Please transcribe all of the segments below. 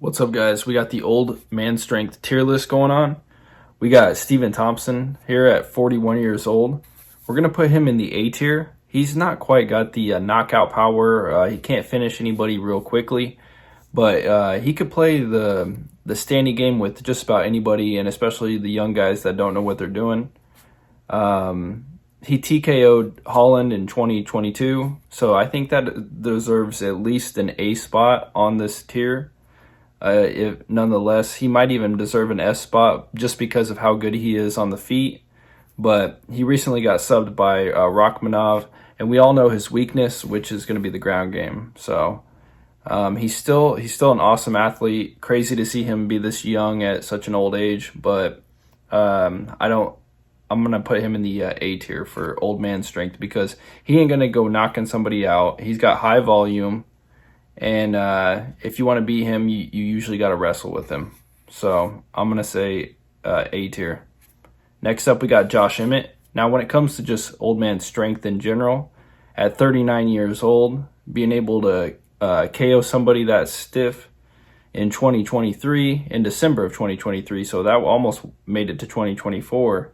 What's up, guys? We got the old man strength tier list going on. We got Thompson here at 41 years old. We're going to put him in the A tier. He's not quite got the knockout power. He can't finish anybody real quickly, but he could play the standing game with just about anybody, and especially the young guys that don't know what they're doing. He TKO'd Holland in 2022, so I think that deserves at least an A spot on this tier. If nonetheless, he might even deserve an S spot just because of how good he is on the feet. But he recently got subbed by Rachmanov, and we all know his weakness, which is going to be the ground game. So he's still an awesome athlete. Crazy to see him be this young at such an old age, but I'm gonna put him in the A tier for old man strength because he ain't gonna go knocking somebody out. He's got high volume. And if you want to beat him, you usually got to wrestle with him. So I'm going to say A tier. Next up, we got Josh Emmett. Now, when it comes to just old man strength in general, at 39 years old, being able to KO somebody that's stiff in 2023, in December of 2023, so that almost made it to 2024.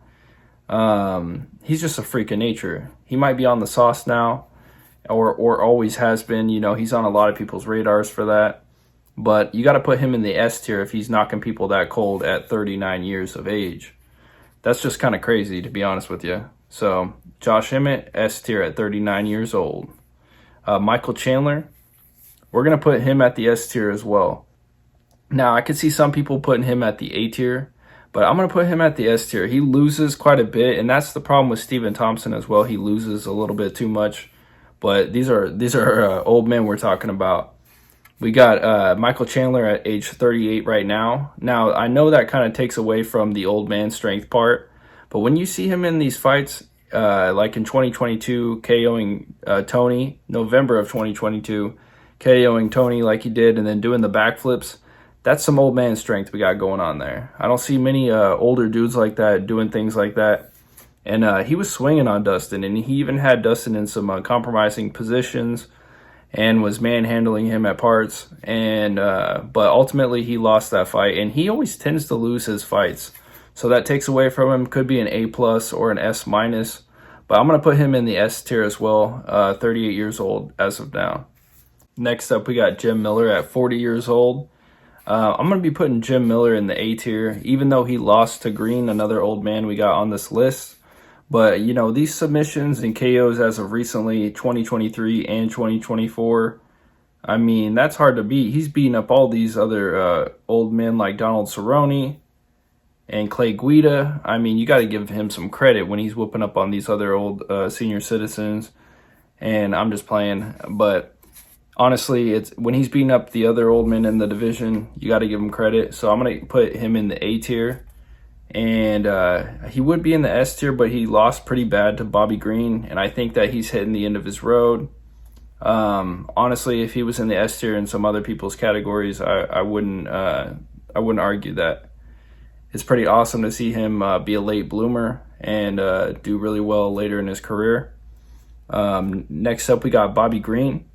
He's just a freak of nature. He might be on the sauce now. Or always has been. You know, he's on a lot of people's radars for that. But you got to put him in the S tier if he's knocking people that cold at 39 years of age. That's just kind of crazy, to be honest with you. So, Josh Emmett, S tier at 39 years old. Michael Chandler, we're going to put him at the S tier as well. Now, I could see some people putting him at the A tier, but I'm going to put him at the S tier. He loses quite a bit, and that's the problem with Thompson as well. He loses a little bit too much. But these are old men we're talking about. We got Michael Chandler at age 38 right now. Now, I know that kind of takes away from the old man strength part. But when you see him in these fights, like in 2022, KOing Tony, November of 2022, KOing Tony like he did, and then doing the backflips, that's some old man strength we got going on there. I don't see many older dudes like that doing things like that. And he was swinging on Dustin, and he even had Dustin in some compromising positions and was manhandling him at parts. And but ultimately, he lost that fight, and he always tends to lose his fights. So that takes away from him. Could be an A+ or an S-. But I'm going to put him in the S tier as well, 38 years old as of now. Next up, we got Jim Miller at 40 years old. I'm going to be putting Jim Miller in the A tier, even though he lost to Green, another old man we got on this list. But, you know, these submissions and KOs as of recently, 2023 and 2024, I mean, that's hard to beat. He's beating up all these other old men like Donald Cerrone and Clay Guida. I mean, you got to give him some credit when he's whooping up on these other old senior citizens. And I'm just playing. But honestly, it's when he's beating up the other old men in the division, you got to give him credit. So I'm going to put him in the A tier. And he would be in the S tier, but he lost pretty bad to Bobby Green, and I think that he's hitting the end of his road. Honestly, if he was in the S tier in some other people's categories, I wouldn't argue that. It's pretty awesome to see him be a late bloomer and do really well later in his career. Next up, we got Bobby Green.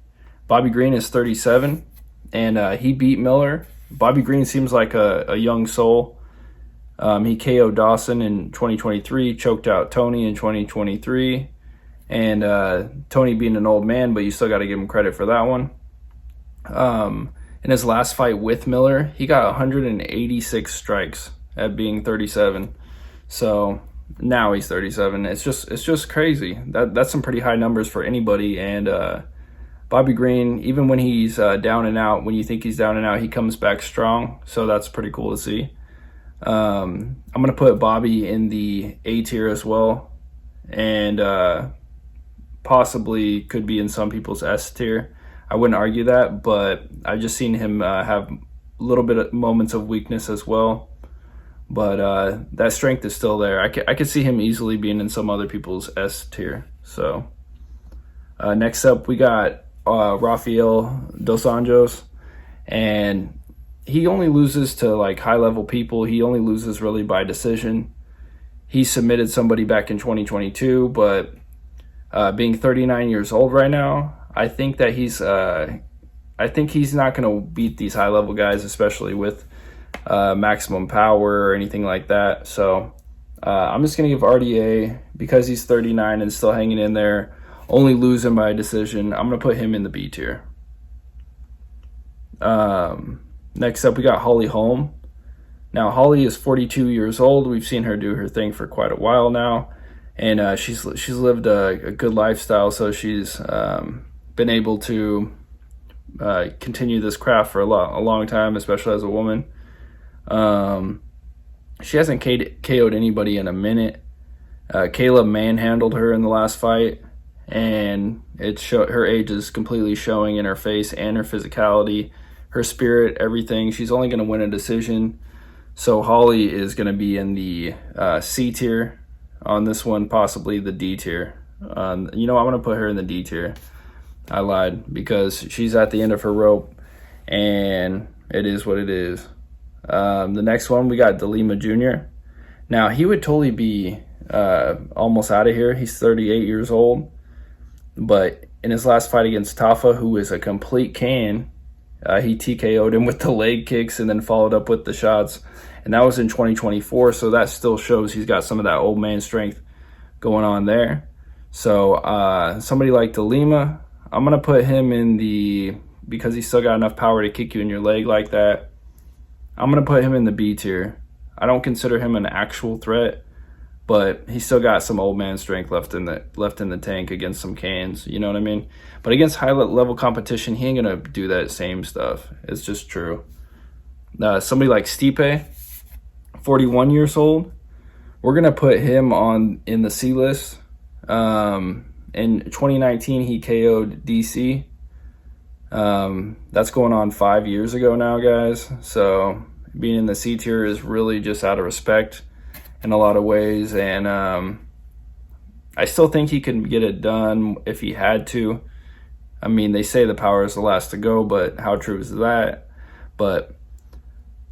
Bobby Green is 37, and he beat Miller. Bobby Green seems like a young soul. He KO'd Dawson in 2023, choked out Tony in 2023, and Tony being an old man, but you still got to give him credit for that one. In his last fight with Miller, he got 186 strikes at being 37. So now he's 37. It's just crazy. That's some pretty high numbers for anybody. And Bobby Green, even when he's down and out, when you think he's down and out, he comes back strong. So that's pretty cool to see. I'm going to put Bobby in the A tier as well, and possibly could be in some people's S tier. I wouldn't argue that, but I've just seen him have a little bit of moments of weakness as well. But that strength is still there. I could see him easily being in some other people's S tier. So next up, we got Rafael dos Anjos, and he only loses to like high-level people. He only loses really by decision. He submitted somebody back in 2022, but being 39 years old right now, I think that he's I think he's not going to beat these high-level guys, especially with maximum power or anything like that. So I'm just going to give RDA, because he's 39 and still hanging in there, only losing by decision. I'm going to put him in the B tier. Next up, we got Holm. Now, Holly is 42 years old. We've seen her do her thing for quite a while now, and she's lived a good lifestyle, so she's been able to continue this craft for a long time, especially as a woman. She hasn't KO'd anybody in a minute. Kayla manhandled her in the last fight, and her age is completely showing in her face and her physicality, her spirit, everything. She's only going to win a decision. So Holly is going to be in the C tier on this one, possibly the D tier. I'm going to put her in the D tier. I lied, because she's at the end of her rope, and it is what it is. The next one, we got Lima Jr. Now, he would totally be almost out of here. He's 38 years old. But in his last fight against Tafa, who is a complete can, he TKO'd him with the leg kicks and then followed up with the shots. And that was in 2024, so that still shows he's got some of that old man strength going on there. So somebody like Lima, I'm going to put him in because he's still got enough power to kick you in your leg like that, I'm going to put him in the B tier. I don't consider him an actual threat, but he's still got some old man strength left in the tank against some cans, you know what I mean? But against high level competition, he ain't gonna do that same stuff. It's just true. Somebody like Stipe, 41 years old, we're gonna put him in the C list. In 2019, he KO'd DC. That's going on 5 years ago now, guys. So being in the C tier is really just out of respect in a lot of ways, and I still think he can get it done if he had to. I mean, they say the power is the last to go, but how true is that? But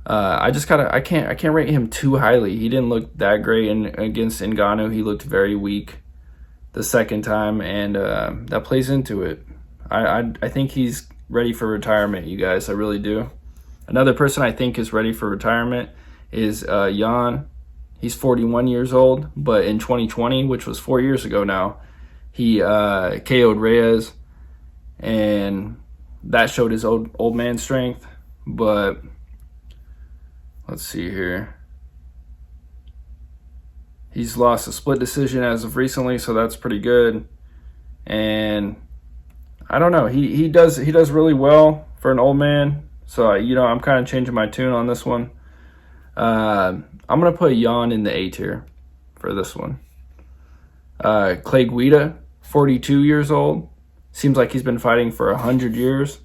I can't rate him too highly. He didn't look that great against Ngannou. He looked very weak the second time, and that plays into it. I think he's ready for retirement, you guys. I really do. Another person I think is ready for retirement is Jan. He's 41 years old, but in 2020, which was 4 years ago now, he KO'd Reyes, and that showed his old man strength. But let's see here. He's lost a split decision as of recently, so that's pretty good. And I don't know, he does really well for an old man. So I'm kind of changing my tune on this one. I'm going to put Jan in the A tier for this one. Clay Guida, 42 years old. Seems like he's been fighting for 100 years.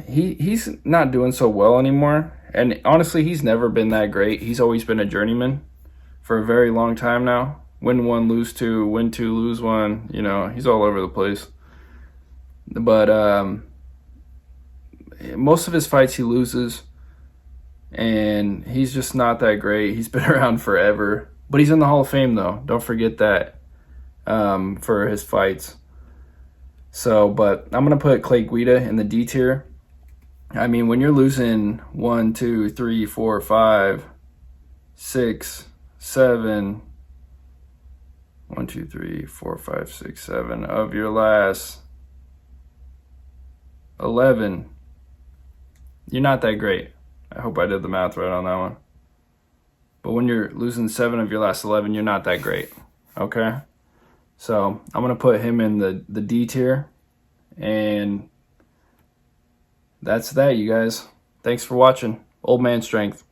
He's not doing so well anymore. And honestly, he's never been that great. He's always been a journeyman for a very long time now. Win one, lose two, win two, lose one. He's all over the place. But most of his fights he loses. And he's just not that great. He's been around forever. But he's in the Hall of Fame, though. Don't forget that for his fights. So, but I'm going to put Clay Guida in the D tier. I mean, when you're losing 1, 2, 3, 4, 5, 6, 7, 1, 2, 3, 4, 5, 6, 7 of your last 11, you're not that great. I hope I did the math right on that one. But when you're losing 7 of your last 11, you're not that great. Okay? So I'm going to put him in the D tier. And that's that, you guys. Thanks for watching. Old man strength.